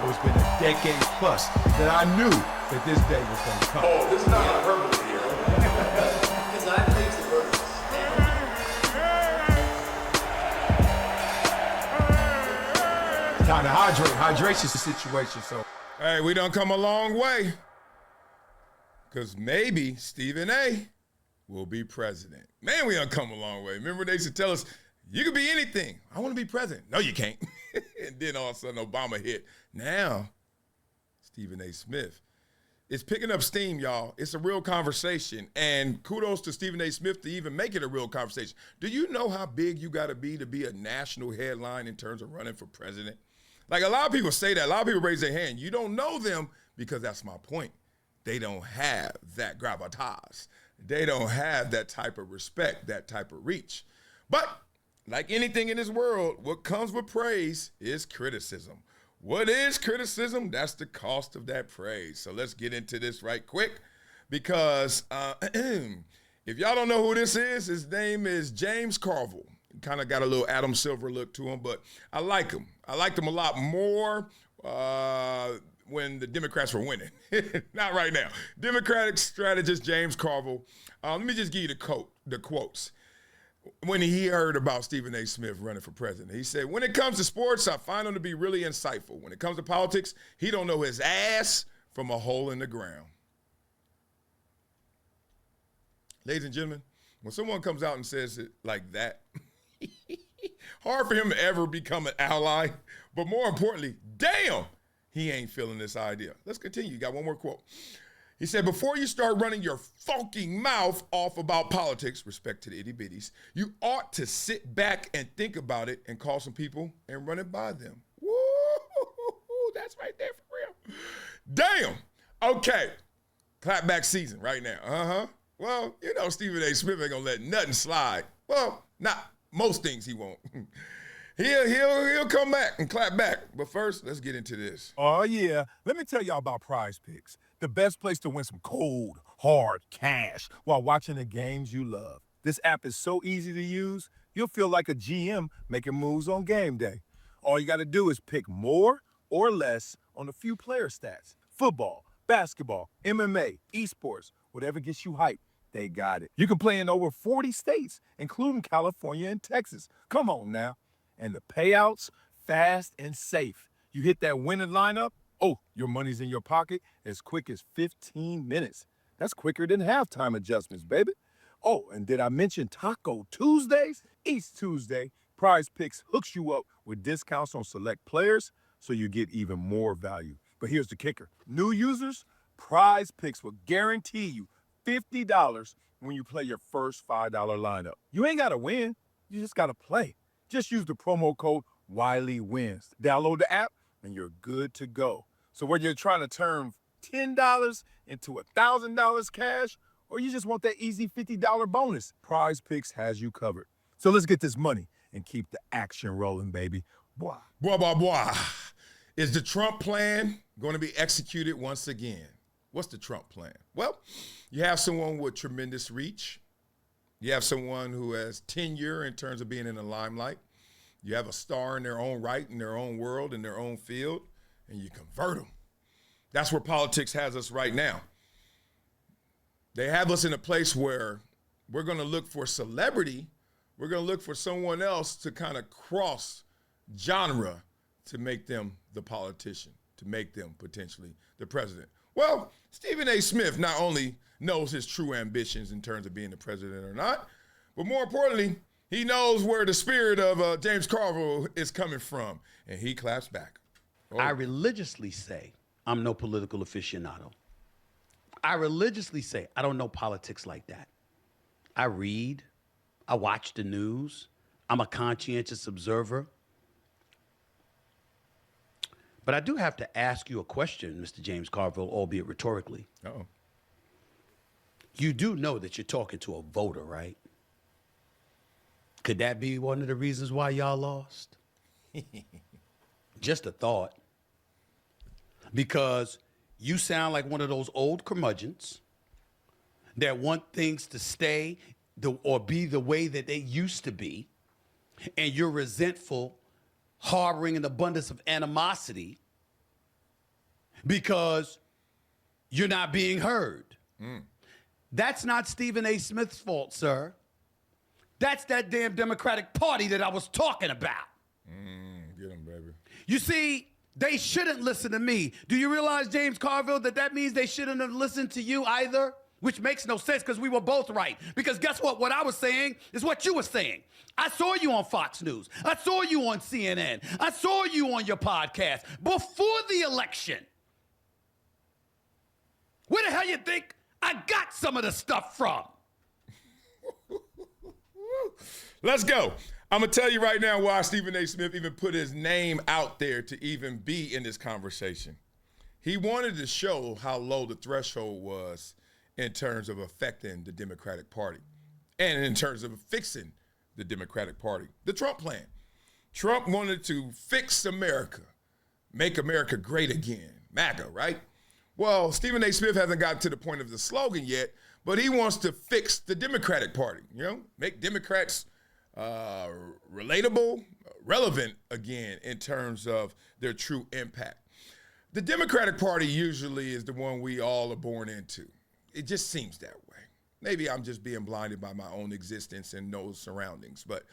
though it's been a decade plus, that I knew that this day was going to come. Oh, this is not hyperbole here. Because I believe the words. Time to hydrate. Hydration's the situation, so. Hey, we done come a long way. Because maybe Stephen A. will be president. Man, we done come a long way. Remember they used to tell us, you can be anything. I want to be president. No, you can't. And then all of a sudden Obama hit. Now, Stephen A. Smith is picking up steam, y'all. It's a real conversation. And kudos to Stephen A. Smith to even make it a real conversation. Do you know how big you got to be a national headline in terms of running for president? Like a lot of people say that. A lot of people raise their hand. You don't know them because that's my point. They don't have that gravitas. They don't have that type of respect, that type of reach. But like anything in this world, what comes with praise is criticism. What is criticism? That's the cost of that praise. So let's get into this right quick because if y'all don't know who this is, his name is James Carville. Kind of got a little Adam Silver look to him, but I like him. I liked him a lot more when the Democrats were winning. Not right now. Democratic strategist James Carville. Let me just give you the quotes. When he heard about Stephen A. Smith running for president, he said, when it comes to sports, I find him to be really insightful. When it comes to politics, he don't know his ass from a hole in the ground. Ladies and gentlemen, when someone comes out and says it like that, hard for him to ever become an ally, but more importantly, damn, he ain't feeling this idea. Let's continue. You got one more quote. He said, before you start running your fucking mouth off about politics, respect to the itty bitties, you ought to sit back and think about it and call some people and run it by them. Woo, that's right there for real. Damn. Okay. Clapback season right now. Uh-huh. Well, you know Stephen A. Smith ain't gonna let nothing slide. Well, not most things he won't. He'll come back and clap back. But first, let's get into this. Oh, yeah. Let me tell y'all about PrizePicks, the best place to win some cold, hard cash while watching the games you love. This app is so easy to use, you'll feel like a GM making moves on game day. All you got to do is pick more or less on a few player stats. Football, basketball, MMA, esports, whatever gets you hyped, they got it. You can play in over 40 states, including California and Texas. Come on now. And the payouts, fast and safe. You hit that winning lineup, oh, your money's in your pocket as quick as 15 minutes. That's quicker than halftime adjustments, baby. Oh, and did I mention Taco Tuesdays? Each Tuesday, PrizePicks hooks you up with discounts on select players so you get even more value. But here's the kicker. New users, PrizePicks will guarantee you $50 when you play your first $5 lineup. You ain't got to win. You just got to play. Just use the promo code WileyWins. Download the app, and you're good to go. So whether you're trying to turn $10 into $1,000 cash, or you just want that easy $50 bonus, PrizePicks has you covered. So let's get this money and keep the action rolling, baby. Boy. Boy, boy, boy. Is the Trump plan going to be executed once again? What's the Trump plan? Well, you have someone with tremendous reach. You have someone who has tenure in terms of being in the limelight. You have a star in their own right, in their own world, in their own field, and you convert them. That's where politics has us right now. They have us in a place where we're going to look for celebrity. We're going to look for someone else to kind of cross genre to make them the politician, to make them potentially the president. Well, Stephen A. Smith not only knows his true ambitions in terms of being the president or not, but more importantly, he knows where the spirit of James Carville is coming from, and he claps back. Oh. I religiously say I'm no political aficionado. I religiously say I don't know politics like that. I read, I watch the news, I'm a conscientious observer. But I do have to ask you a question, Mr. James Carville, albeit rhetorically. Uh-oh. You do know that you're talking to a voter, right? Could that be one of the reasons why y'all lost? Just a thought. Because you sound like one of those old curmudgeons that want things to stay or be the way that they used to be, and you're resentful, harboring an abundance of animosity because you're not being heard. That's not Stephen A. Smith's fault, sir. That's that damn Democratic Party that I was talking about. Get him, baby. You see, they shouldn't listen to me. Do you realize, James Carville, that means they shouldn't have listened to you either? Which makes no sense because we were both right. Because guess what? What I was saying is what you were saying. I saw you on Fox News. I saw you on CNN. I saw you on your podcast before the election. Where the hell you think I got some of the stuff from? Let's go. I'm going to tell you right now why Stephen A. Smith even put his name out there to even be in this conversation. He wanted to show how low the threshold was in terms of affecting the Democratic Party and in terms of fixing the Democratic Party. The Trump plan. Trump wanted to fix America, make America great again. MAGA, right? Well, Stephen A. Smith hasn't gotten to the point of the slogan yet, but he wants to fix the Democratic Party, make Democrats relatable, relevant again in terms of their true impact. The Democratic Party usually is the one we all are born into. It just seems that way. Maybe I'm just being blinded by my own existence and those surroundings, but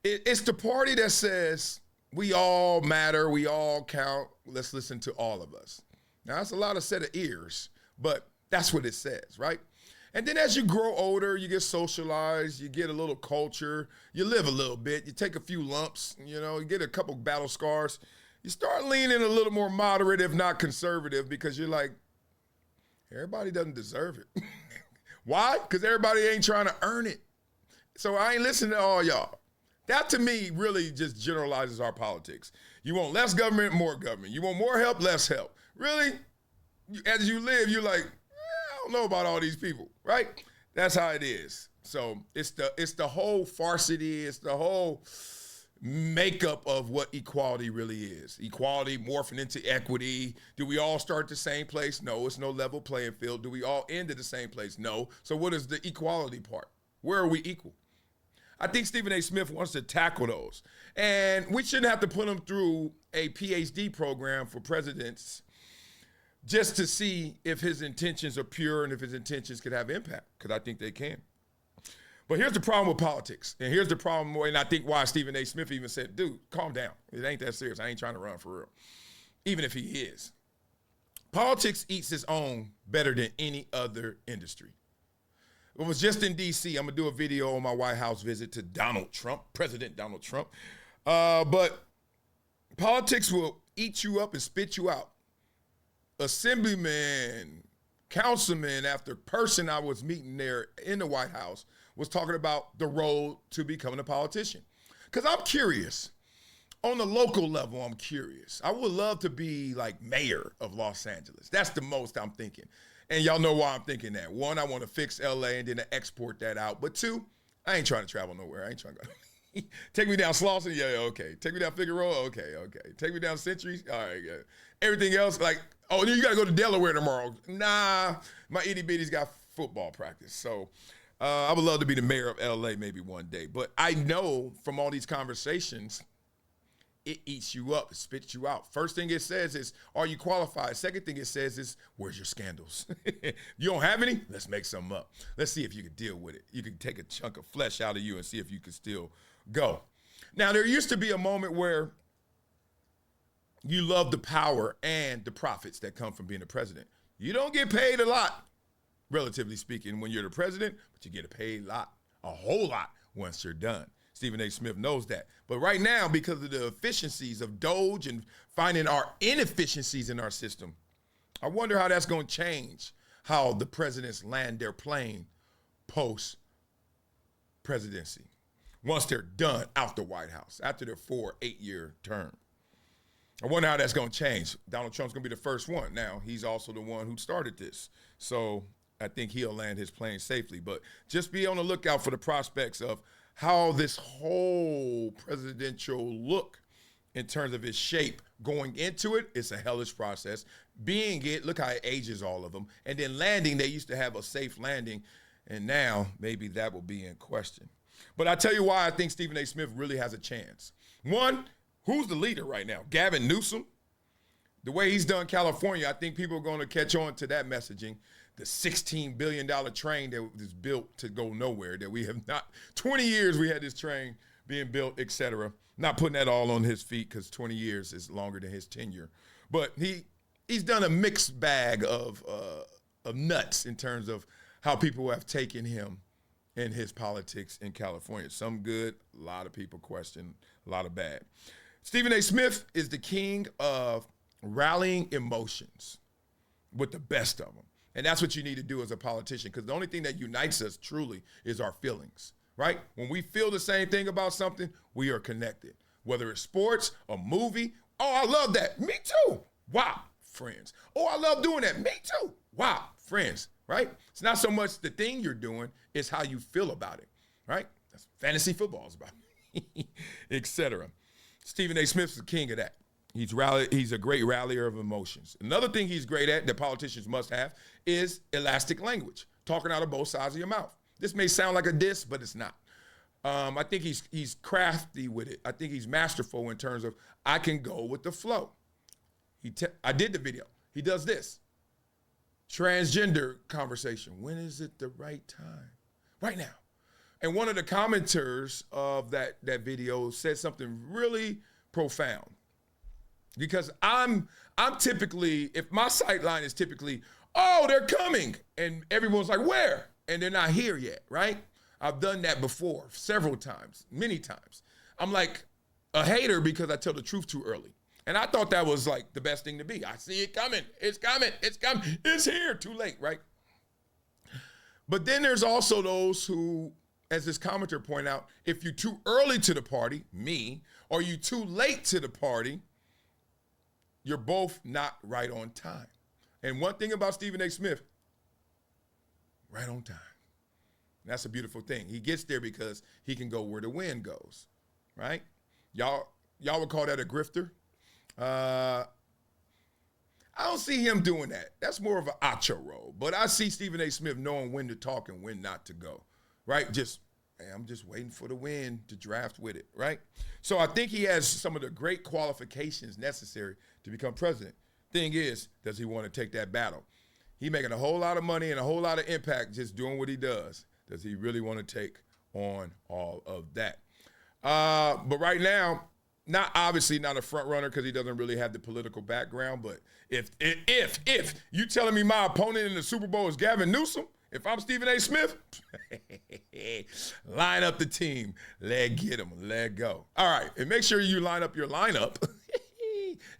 it's the party that says we all matter, we all count, let's listen to all of us. Now, that's a lot of set of ears, but that's what it says, right? And then as you grow older, you get socialized, you get a little culture, you live a little bit, you take a few lumps, you get a couple battle scars. You start leaning a little more moderate, if not conservative, because you're like, everybody doesn't deserve it. Why? Because everybody ain't trying to earn it. So I ain't listening to all y'all. That to me really just generalizes our politics. You want less government, more government. You want more help, less help. Really? As you live, you're like, I don't know about all these people, right? That's how it is. So it's the whole farcity, it's the whole makeup of what equality really is. Equality morphing into equity. Do we all start the same place? No, it's no level playing field. Do we all end at the same place? No. So what is the equality part? Where are we equal? I think Stephen A. Smith wants to tackle those. And we shouldn't have to put him through a PhD program for presidents just to see if his intentions are pure and if his intentions could have impact, because I think they can. But here's the problem with politics, and here's the problem, and I think why Stephen A. Smith even said, dude, calm down. It ain't that serious. I ain't trying to run for real, even if he is. Politics eats its own better than any other industry. It was just in D.C. I'm going to do a video on my White House visit to Donald Trump, President Donald Trump. But politics will eat you up and spit you out. Assemblyman, councilman, after person I was meeting there in the White House was talking about the road to becoming a politician. Because I'm curious. On the local level, I'm curious. I would love to be like mayor of Los Angeles. That's the most I'm thinking. And y'all know why I'm thinking that. One, I want to fix LA and then export that out. But two, I ain't trying to travel nowhere. I ain't trying to go. Take me down Slauson? Yeah, okay. Take me down Figueroa? Okay. Take me down Century? All right, yeah. Everything else, like, oh, you got to go to Delaware tomorrow. Nah, my itty bitty's got football practice. So I would love to be the mayor of LA maybe one day. But I know from all these conversations, it eats you up, it spits you out. First thing it says is, are you qualified? Second thing it says is, where's your scandals? You don't have any? Let's make some up. Let's see if you can deal with it. You can take a chunk of flesh out of you and see if you can still go. Now, there used to be a moment where you love the power and the profits that come from being a president. You don't get paid a lot, relatively speaking, when you're the president, but you get paid a whole lot once you're done. Stephen A. Smith knows that. But right now, because of the efficiencies of DOGE and finding our inefficiencies in our system, I wonder how that's going to change how the presidents land their plane post-presidency, once they're done out the White House, after their 8-year term. I wonder how that's going to change. Donald Trump's going to be the first one. Now, he's also the one who started this. So I think he'll land his plane safely. But just be on the lookout for the prospects of how this whole presidential look in terms of its shape going into it, it's a hellish process. Being it, look how it ages all of them. And then landing, they used to have a safe landing, and now maybe that will be in question. But I tell you why I think Stephen A. Smith really has a chance. One, who's the leader right now? Gavin Newsom? The way he's done California, I think people are going to catch on to that messaging. The $16 billion train that was built to go nowhere, that we have not, 20 years we had this train being built, et cetera. Not putting that all on his feet because 20 years is longer than his tenure. But he's done a mixed bag of nuts in terms of how people have taken him and his politics in California. Some good, a lot of people question, a lot of bad. Stephen A. Smith is the king of rallying emotions with the best of them. And that's what you need to do as a politician, because the only thing that unites us truly is our feelings, right? When we feel the same thing about something, we are connected. Whether it's sports, a movie, oh, I love that. Me too. Wow, friends. Oh, I love doing that. Me too. Wow, friends, right? It's not so much the thing you're doing, it's how you feel about it, right? That's fantasy football is about, et cetera. Stephen A. Smith's the king of that. He's a great rallier of emotions. Another thing he's great at that politicians must have is elastic language, talking out of both sides of your mouth. This may sound like a diss, but it's not. I think he's crafty with it. I think he's masterful in terms of I can go with the flow. I did the video. He does this. Transgender conversation. When is it the right time? Right now. And one of the commenters of that video said something really profound. Because I'm typically, if my sightline is typically, oh, they're coming, and everyone's like, where? And they're not here yet, right? I've done that before several times, many times. I'm like a hater because I tell the truth too early. And I thought that was like the best thing to be. I see it coming, it's coming, it's coming, it's here, too late, right? But then there's also those who, as this commenter pointed out, if you're too early to the party, me, or you too late to the party, you're both not right on time. And one thing about Stephen A. Smith, right on time. That's a beautiful thing. He gets there because he can go where the wind goes, right? Y'all would call that a grifter. I don't see him doing that. That's more of an acho role. But I see Stephen A. Smith knowing when to talk and when not to go, right? I'm just waiting for the wind to draft with it, right? So I think he has some of the great qualifications necessary to become president. Thing is, does he want to take that battle? He's making a whole lot of money and a whole lot of impact just doing what he does. Does he really want to take on all of that? But right now, obviously not a front runner because he doesn't really have the political background. But if you telling me my opponent in the Super Bowl is Gavin Newsom, if I'm Stephen A. Smith, line up the team. Let get him. Let go. All right. And make sure you line up your lineup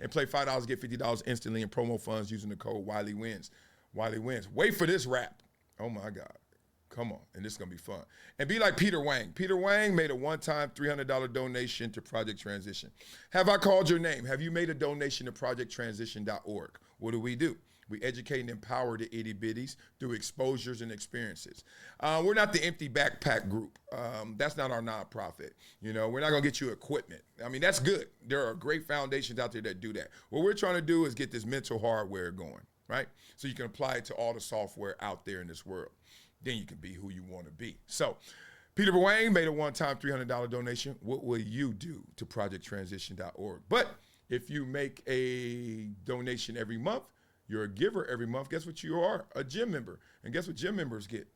and play $5, get $50 instantly in promo funds using the code Wiley Wins. Wiley Wins. Wait for this rap. Oh, my God. Come on. And this is going to be fun. And be like Peter Wang. Peter Wang made a one-time $300 donation to Project Transition. Have I called your name? Have you made a donation to projecttransition.org? What do? We educate and empower the itty-bitties through exposures and experiences. We're not the empty backpack group. That's not our nonprofit. We're not going to get you equipment. I mean, that's good. There are great foundations out there that do that. What we're trying to do is get this mental hardware going, right? So you can apply it to all the software out there in this world. Then you can be who you want to be. So Peter Wang made a one-time $300 donation. What will you do to projecttransition.org? But if you make a donation every month, you're a giver every month. Guess what you are? A gym member. And guess what gym members get?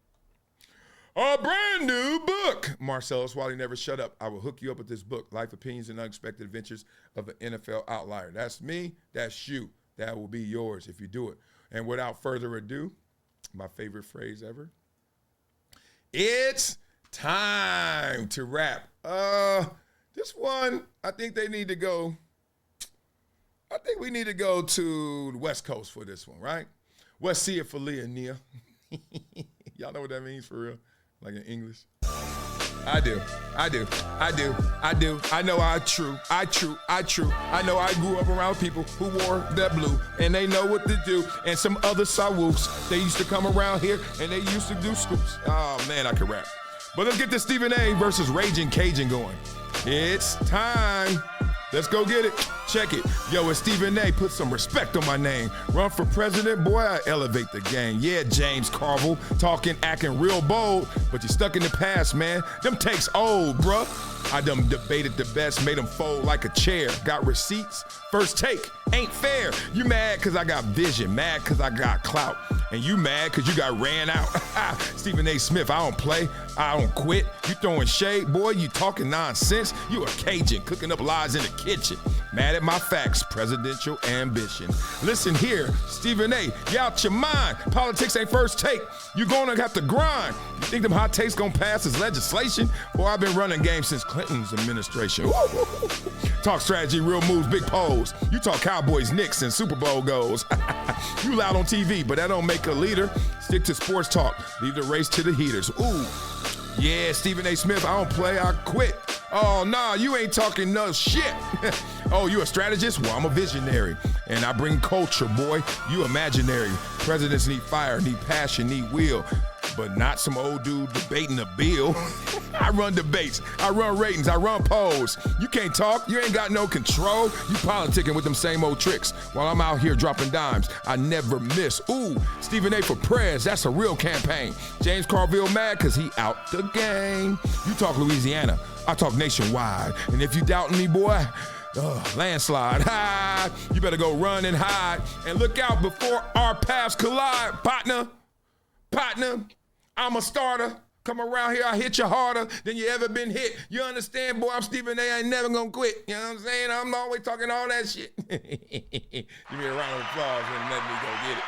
A brand new book. Marcellus Wiley, Never Shut Up. I will hook you up with this book, Life, Opinions, and Unexpected Adventures of an NFL Outlier. That's me. That's you. That will be yours if you do it. And without further ado, my favorite phrase ever, it's time to rap. This one, I think we need to go to the West Coast for this one, right? West see it for Leah, Nia. Y'all know what that means for real? Like in English? I do. I know I true. I know I grew up around people who wore that blue, and they know what to do. And some other sawoofs, they used to come around here, and they used to do scoops. Oh, man, I can rap. But let's get this Stephen A. versus Raging Cajun going. It's time. Let's go get it. Check it. Yo, it's Stephen A. Put some respect on my name. Run for president, boy, I elevate the game. Yeah, James Carville, talking, acting real bold, but you stuck in the past, man. Them takes old, bruh. I done debated the best, made them fold like a chair. Got receipts, first take, ain't fair. You mad cause I got vision, mad cause I got clout. And you mad cause you got ran out. Stephen A. Smith, I don't play, I don't quit. You throwing shade, boy, you talking nonsense. You a Cajun, cooking up lies in the kitchen. Mad at my facts, presidential ambition. Listen here, Stephen A., you out your mind. Politics ain't first take. You gonna have to grind. You think them hot takes gonna pass as legislation? Boy, I've been running games since Clinton's administration. Talk strategy, real moves, big polls. You talk Cowboys, Knicks, and Super Bowl goals. You loud on TV, but that don't make a leader. Stick to sports talk. Leave the race to the heaters. Ooh, yeah, Stephen A. Smith, I don't play, I quit. Oh, nah, you ain't talking no shit. Oh, you a strategist? Well, I'm a visionary. And I bring culture, boy. You imaginary. Presidents need fire, need passion, need will. But not some old dude debating a bill. I run debates, I run ratings, I run polls. You can't talk, you ain't got no control. You politicking with them same old tricks. While I'm out here dropping dimes, I never miss. Ooh, Stephen A. for prez, that's a real campaign. James Carville mad cause he out the game. You talk Louisiana, I talk nationwide. And if you doubting me, boy, landslide. Ha! You better go run and hide. And look out before our paths collide. Partner, I'm a starter. Come around here, I hit you harder than you ever been hit. You understand, boy? I'm Stephen A. I ain't never gonna quit. You know what I'm saying? I'm always talking all that shit. Give me a round of applause and let me go get it.